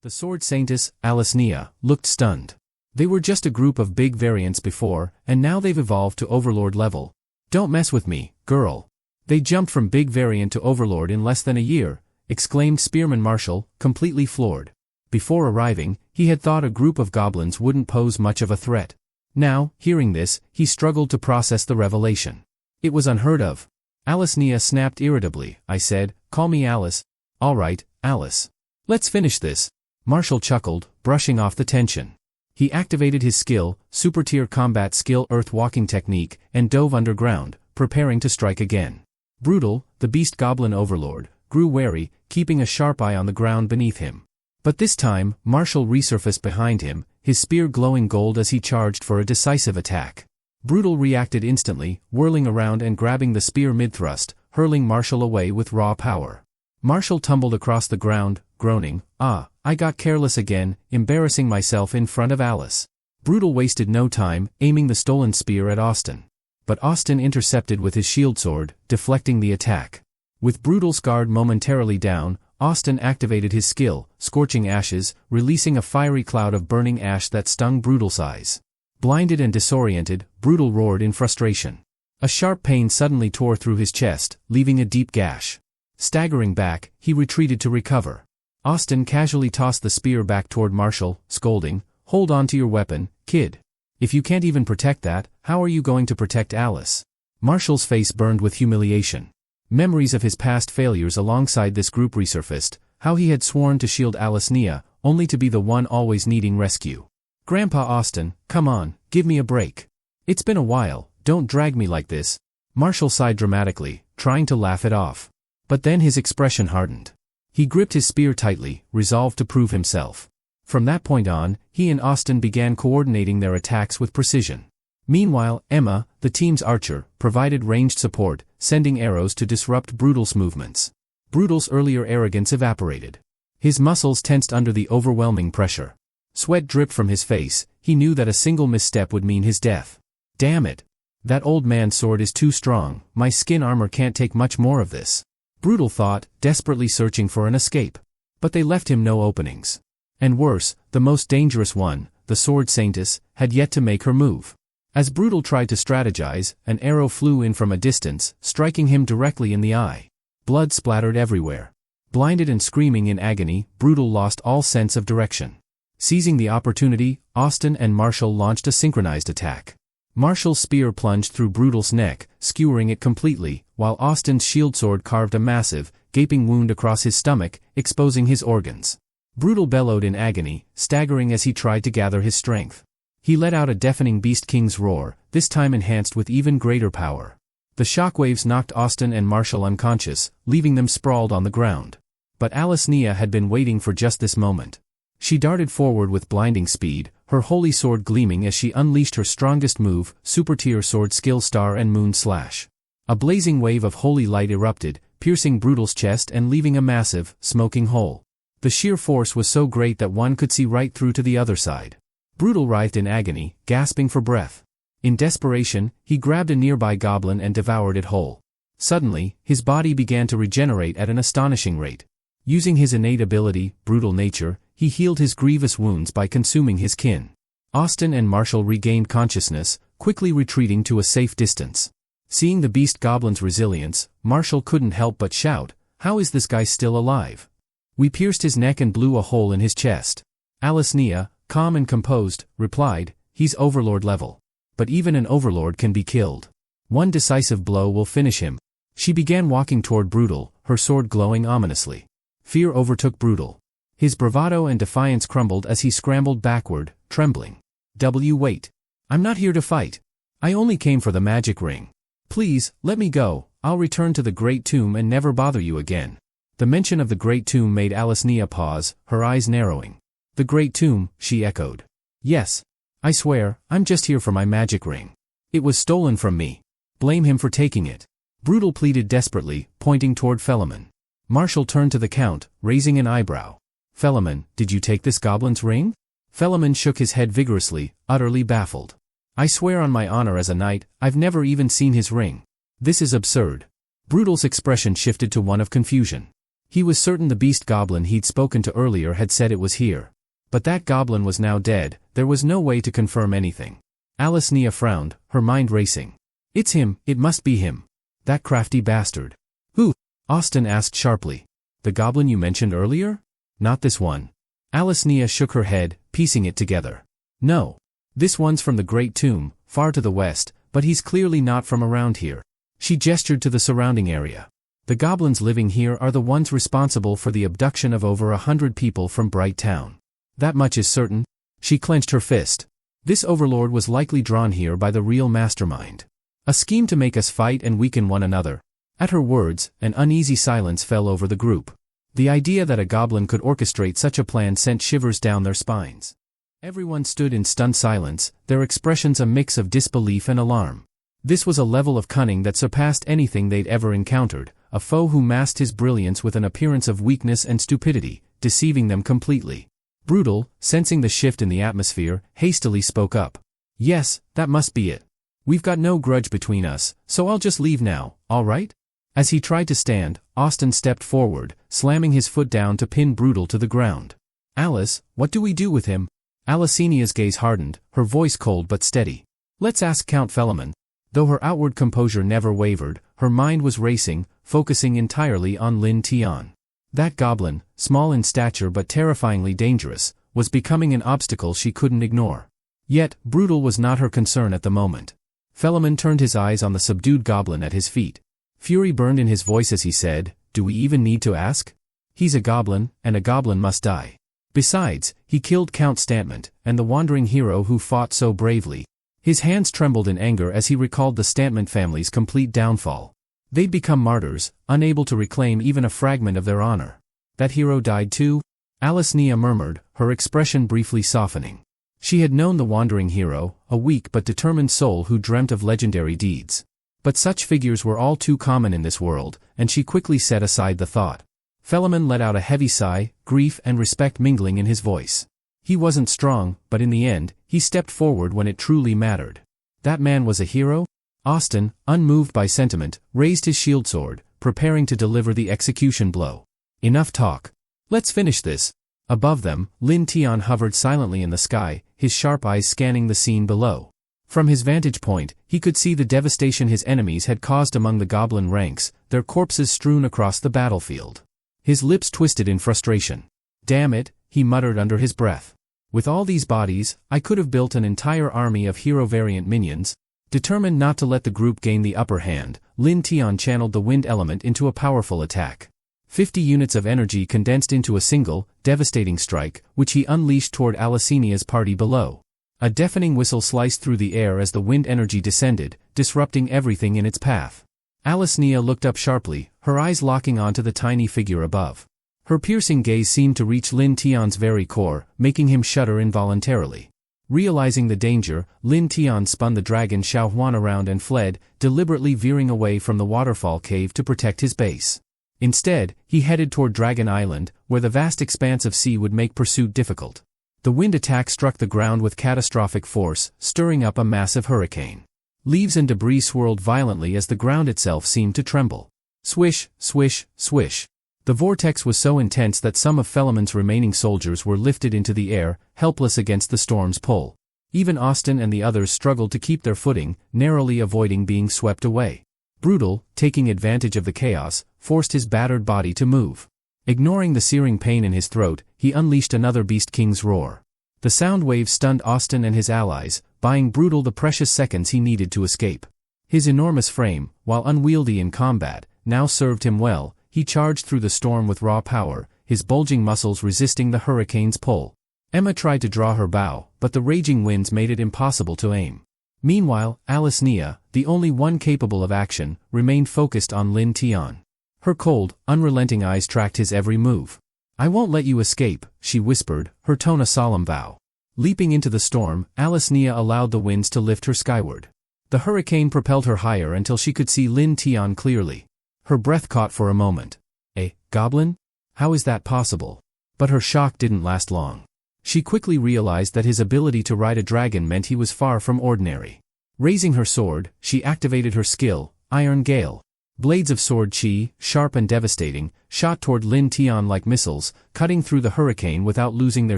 The sword saintess, Nia, looked stunned. They were just a group of big variants before, and now they've evolved to overlord level. Don't mess with me, girl. They jumped from big variant to overlord in less than a year, exclaimed Spearman Marshall, completely floored. Before arriving, he had thought a group of goblins wouldn't pose much of a threat. Now, hearing this, he struggled to process the revelation. It was unheard of. Nia snapped irritably. I said, call me Alice. All right, Alice. Let's finish this. Marshall chuckled, brushing off the tension. He activated his skill, super tier combat skill earth walking technique, and dove underground, preparing to strike again. Brutal, the beast goblin overlord, grew wary, keeping a sharp eye on the ground beneath him. But this time, Marshall resurfaced behind him, his spear glowing gold as he charged for a decisive attack. Brutal reacted instantly, whirling around and grabbing the spear mid-thrust, hurling Marshall away with raw power. Marshall tumbled across the ground, groaning, I got careless again, embarrassing myself in front of Alice. Brutal wasted no time, aiming the stolen spear at Austin. But Austin intercepted with his shield sword, deflecting the attack. With Brutal's guard momentarily down, Austin activated his skill, Scorching Ashes, releasing a fiery cloud of burning ash that stung Brutal's eyes. Blinded and disoriented, Brutal roared in frustration. A sharp pain suddenly tore through his chest, leaving a deep gash. Staggering back, he retreated to recover. Austin casually tossed the spear back toward Marshall, scolding, hold on to your weapon, kid. If you can't even protect that, how are you going to protect Alice? Marshall's face burned with humiliation. Memories of his past failures alongside this group resurfaced, how he had sworn to shield Nia, only to be the one always needing rescue. Grandpa Austin, come on, give me a break. It's been a while, don't drag me like this. Marshall sighed dramatically, trying to laugh it off. But then his expression hardened. He gripped his spear tightly, resolved to prove himself. From that point on, he and Austin began coordinating their attacks with precision. Meanwhile, Emma, the team's archer, provided ranged support, sending arrows to disrupt Brutal's movements. Brutal's earlier arrogance evaporated. His muscles tensed under the overwhelming pressure. Sweat dripped from his face, he knew that a single misstep would mean his death. Damn it. That old man's sword is too strong, my skin armor can't take much more of this. Brutal thought, desperately searching for an escape. But they left him no openings. And worse, the most dangerous one, the sword saintess, had yet to make her move. As Brutal tried to strategize, an arrow flew in from a distance, striking him directly in the eye. Blood splattered everywhere. Blinded and screaming in agony, Brutal lost all sense of direction. Seizing the opportunity, Austin and Marshall launched a synchronized attack. Marshall's spear plunged through Brutal's neck, skewering it completely, while Austin's shield sword carved a massive, gaping wound across his stomach, exposing his organs. Brutal bellowed in agony, staggering as he tried to gather his strength. He let out a deafening Beast King's roar, this time enhanced with even greater power. The shockwaves knocked Austin and Marshall unconscious, leaving them sprawled on the ground. But Nia had been waiting for just this moment. She darted forward with blinding speed, her holy sword gleaming as she unleashed her strongest move, super tier sword skill Star and Moon Slash. A blazing wave of holy light erupted, piercing Brutal's chest and leaving a massive, smoking hole. The sheer force was so great that one could see right through to the other side. Brutal writhed in agony, gasping for breath. In desperation, he grabbed a nearby goblin and devoured it whole. Suddenly, his body began to regenerate at an astonishing rate. Using his innate ability, Brutal Nature, he healed his grievous wounds by consuming his kin. Austin and Marshall regained consciousness, quickly retreating to a safe distance. Seeing the beast goblin's resilience, Marshall couldn't help but shout, "How is this guy still alive?" We pierced his neck and blew a hole in his chest. Nia, calm and composed, replied, "He's overlord level. But even an overlord can be killed. One decisive blow will finish him." She began walking toward Brutal, her sword glowing ominously. Fear overtook Brutal. His bravado and defiance crumbled as he scrambled backward, trembling. Wait. I'm not here to fight. I only came for the magic ring. Please, let me go, I'll return to the Great Tomb and never bother you again. The mention of the Great Tomb made Nia pause, her eyes narrowing. The Great Tomb, she echoed. Yes. I swear, I'm just here for my magic ring. It was stolen from me. Blame him for taking it. Brutal pleaded desperately, pointing toward Philemon. Marshall turned to the Count, raising an eyebrow. Philemon, did you take this goblin's ring? Philemon shook his head vigorously, utterly baffled. I swear on my honor as a knight, I've never even seen his ring. This is absurd. Brutal's expression shifted to one of confusion. He was certain the beast goblin he'd spoken to earlier had said it was here. But that goblin was now dead, there was no way to confirm anything. Alasnia frowned, her mind racing. It's him, it must be him. That crafty bastard. Who? Austin asked sharply. The goblin you mentioned earlier? Not this one. Alasnia shook her head, piecing it together. No. This one's from the Great Tomb, far to the west, but he's clearly not from around here. She gestured to the surrounding area. The goblins living here are the ones responsible for the abduction of over 100 people from Bright Town. That much is certain. She clenched her fist. This overlord was likely drawn here by the real mastermind. A scheme to make us fight and weaken one another. At her words, an uneasy silence fell over the group. The idea that a goblin could orchestrate such a plan sent shivers down their spines. Everyone stood in stunned silence, their expressions a mix of disbelief and alarm. This was a level of cunning that surpassed anything they'd ever encountered, a foe who masked his brilliance with an appearance of weakness and stupidity, deceiving them completely. Brutal, sensing the shift in the atmosphere, hastily spoke up. Yes, that must be it. We've got no grudge between us, so I'll just leave now, all right? As he tried to stand, Austin stepped forward, slamming his foot down to pin Brutal to the ground. Alice, what do we do with him? Alasinia's gaze hardened, her voice cold but steady. Let's ask Count Philemon. Though her outward composure never wavered, her mind was racing, focusing entirely on Lin Tian. That goblin, small in stature but terrifyingly dangerous, was becoming an obstacle she couldn't ignore. Yet, Brutal was not her concern at the moment. Philemon turned his eyes on the subdued goblin at his feet. Fury burned in his voice as he said, "Do we even need to ask? He's a goblin, and a goblin must die. Besides, he killed Count Stantmont, and the wandering hero who fought so bravely." His hands trembled in anger as he recalled the Stantmont family's complete downfall. They'd become martyrs, unable to reclaim even a fragment of their honor. That hero died too? Alasnia murmured, her expression briefly softening. She had known the wandering hero, a weak but determined soul who dreamt of legendary deeds. But such figures were all too common in this world, and she quickly set aside the thought. Philemon let out a heavy sigh, grief and respect mingling in his voice. He wasn't strong, but in the end, he stepped forward when it truly mattered. That man was a hero? Austin, unmoved by sentiment, raised his shield sword, preparing to deliver the execution blow. Enough talk. Let's finish this. Above them, Lin Tian hovered silently in the sky, his sharp eyes scanning the scene below. From his vantage point, he could see the devastation his enemies had caused among the goblin ranks, their corpses strewn across the battlefield. His lips twisted in frustration. Damn it, he muttered under his breath. With all these bodies, I could have built an entire army of hero-variant minions. Determined not to let the group gain the upper hand, Lin Tian channeled the wind element into a powerful attack. 50 units of energy condensed into a single, devastating strike, which he unleashed toward Alasinia's party below. A deafening whistle sliced through the air as the wind energy descended, disrupting everything in its path. Alasnia looked up sharply, her eyes locking onto the tiny figure above. Her piercing gaze seemed to reach Lin Tian's very core, making him shudder involuntarily. Realizing the danger, Lin Tian spun the dragon Xiaohuan around and fled, deliberately veering away from the waterfall cave to protect his base. Instead, he headed toward Dragon Island, where the vast expanse of sea would make pursuit difficult. The wind attack struck the ground with catastrophic force, stirring up a massive hurricane. Leaves and debris swirled violently as the ground itself seemed to tremble. Swish, swish, swish. The vortex was so intense that some of Philemon's remaining soldiers were lifted into the air, helpless against the storm's pull. Even Austin and the others struggled to keep their footing, narrowly avoiding being swept away. Brutal, taking advantage of the chaos, forced his battered body to move. Ignoring the searing pain in his throat, he unleashed another Beast King's roar. The sound wave stunned Austin and his allies, buying Brutal the precious seconds he needed to escape. His enormous frame, while unwieldy in combat, now served him well. He charged through the storm with raw power, his bulging muscles resisting the hurricane's pull. Emma tried to draw her bow, but the raging winds made it impossible to aim. Meanwhile, Alasnia, the only one capable of action, remained focused on Lin Tian. Her cold, unrelenting eyes tracked his every move. "I won't let you escape," she whispered, her tone a solemn vow. Leaping into the storm, Alasnia allowed the winds to lift her skyward. The hurricane propelled her higher until she could see Lin Tian clearly. Her breath caught for a moment. A goblin? How is that possible? But her shock didn't last long. She quickly realized that his ability to ride a dragon meant he was far from ordinary. Raising her sword, she activated her skill, Iron Gale. Blades of sword chi, sharp and devastating, shot toward Lin Tian like missiles, cutting through the hurricane without losing their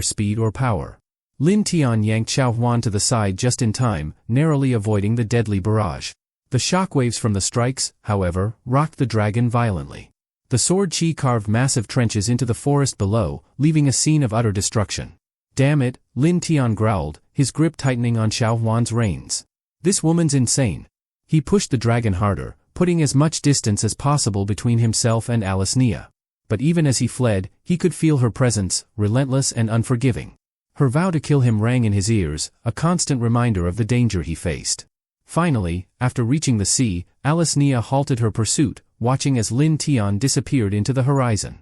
speed or power. Lin Tian yanked Xiao Huan to the side just in time, narrowly avoiding the deadly barrage. The shockwaves from the strikes, however, rocked the dragon violently. The sword chi carved massive trenches into the forest below, leaving a scene of utter destruction. Damn it, Lin Tian growled, his grip tightening on Xiao Huan's reins. This woman's insane. He pushed the dragon harder, putting as much distance as possible between himself and Alicenia. But even as he fled, he could feel her presence, relentless and unforgiving. Her vow to kill him rang in his ears, a constant reminder of the danger he faced. Finally, after reaching the sea, Alicenia halted her pursuit, watching as Lin Tian disappeared into the horizon.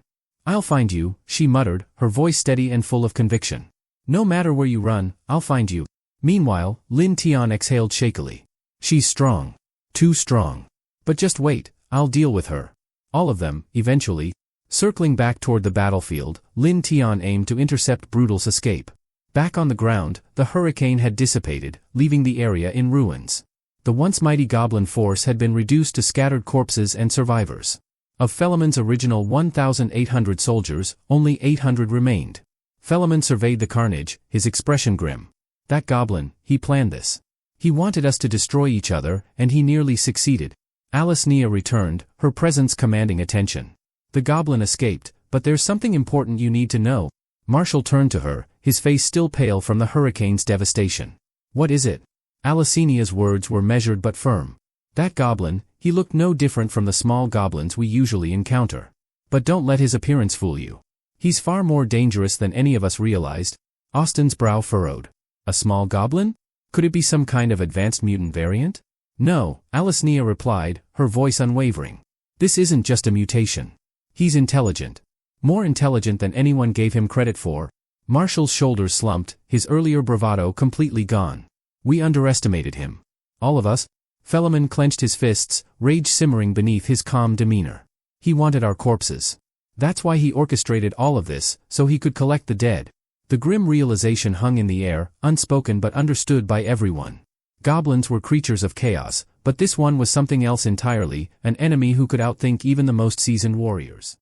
"I'll find you," she muttered, her voice steady and full of conviction. "No matter where you run, I'll find you." Meanwhile, Lin Tian exhaled shakily. "She's strong. Too strong. But just wait, I'll deal with her. All of them, eventually." Circling back toward the battlefield, Lin Tian aimed to intercept Brutal's escape. Back on the ground, the hurricane had dissipated, leaving the area in ruins. The once mighty goblin force had been reduced to scattered corpses and survivors. Of Philemon's original 1,800 soldiers, only 800 remained. Philemon surveyed the carnage, his expression grim. "That goblin, he planned this. He wanted us to destroy each other, and he nearly succeeded." Alicenia returned, her presence commanding attention. "The goblin escaped, but there's something important you need to know." Marshall turned to her, his face still pale from the hurricane's devastation. "What is it?" Alicenia's words were measured but firm. "That goblin, he looked no different from the small goblins we usually encounter. But don't let his appearance fool you. He's far more dangerous than any of us realized." Austin's brow furrowed. "A small goblin? Could it be some kind of advanced mutant variant?" "No," Alicenia replied, her voice unwavering. "This isn't just a mutation. He's intelligent. More intelligent than anyone gave him credit for." Marshall's shoulders slumped, his earlier bravado completely gone. "We underestimated him. All of us." Philemon clenched his fists, rage simmering beneath his calm demeanor. "He wanted our corpses. That's why he orchestrated all of this, so he could collect the dead." The grim realization hung in the air, unspoken but understood by everyone. Goblins were creatures of chaos, but this one was something else entirely, an enemy who could outthink even the most seasoned warriors.